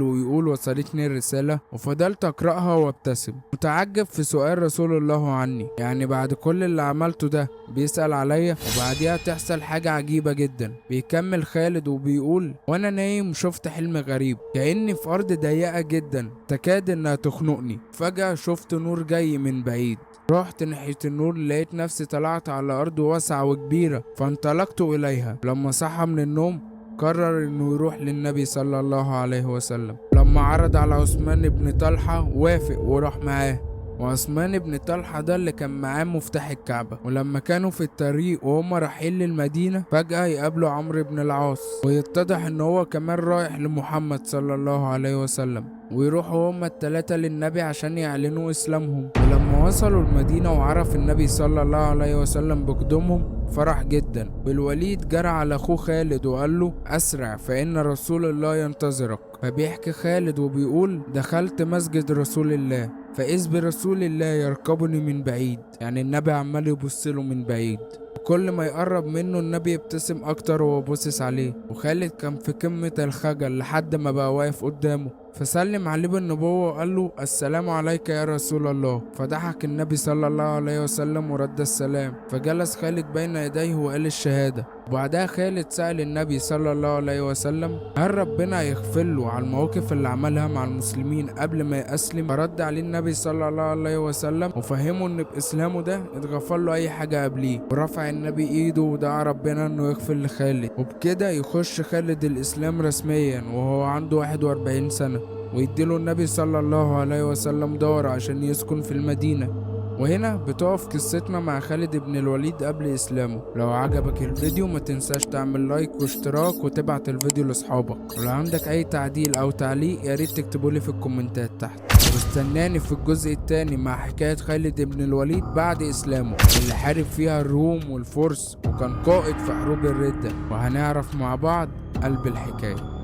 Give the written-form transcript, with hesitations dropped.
ويقول وصلتني الرسالة وفضلت أقرأها وابتسم متعجب في سؤال رسول الله عني. يعني بعد كل اللي عملته ده بيسأل عليا؟ وبعديها تحصل حاجة عجيبة جدا. بيكمل خالد وبيقول وانا نايم شفت حلم غريب كأني في أرض ضيقة جدا تكاد انها تخنقني. فجأة شفت نور جاي من بعيد، رحت ناحية النور لقيت نفسي طلعت على أرض واسعة وكبيرة فانطلقت إليها. لما صحى من النوم قرر انه يروح للنبي صلى الله عليه وسلم. لما عرض على عثمان بن طلحة وافق وراح معاه. وعثمان بن طلحة ده اللي كان معاه مفتاح الكعبة. ولما كانوا في الطريق وهم رايحين للمدينة فجأة يقابلوا عمرو بن العاص ويتضح ان هو كمان رايح لمحمد صلى الله عليه وسلم، ويروحوا هما التلاتة للنبي عشان يعلنوا اسلامهم. ولما وصلوا المدينة وعرف النبي صلى الله عليه وسلم بقدومهم فرح جدا. بالوليد جرى على اخوه خالد وقال له اسرع فان رسول الله ينتظرك. فبيحكي خالد وبيقول دخلت مسجد رسول الله فإذ برسول الله يرقبني من بعيد. يعني النبي عمال يبصله من بعيد، وكل ما يقرب منه النبي يبتسم اكتر وهو باصص عليه. وخالد كان في قمة الخجل لحد ما بقى واقف قدامه فسلم عليه بالنبوة وقال له السلام عليك يا رسول الله. فضحك النبي صلى الله عليه وسلم ورد السلام. فجلس خالد بين يديه وقال الشهادة. وبعدها خالد سأل النبي صلى الله عليه وسلم هل ربنا يغفر له على المواقف اللي عملها مع المسلمين قبل ما يأسلم؟ فرد عليه النبي صلى الله عليه وسلم وفهمه ان بإسلامه ده اتغفر له اي حاجة قبليه. ورفع النبي ايده ودعا ربنا انه يغفر لخالد، وبكده يخش خالد الإسلام رسميا وهو عنده 41 سنة. ويديله النبي صلى الله عليه وسلم دور عشان يسكن في المدينة. وهنا بتقف قصتنا مع خالد بن الوليد قبل اسلامه. لو عجبك الفيديو ما تنساش تعمل لايك واشتراك وتبعت الفيديو لاصحابك. ولو عندك اي تعديل او تعليق يا ريت تكتبولي في الكومنتات تحت. واستناني في الجزء الثاني مع حكاية خالد بن الوليد بعد اسلامه اللي حارب فيها الروم والفرس وكان قائد في حروب الردة، وهنعرف مع بعض قلب الحكاية.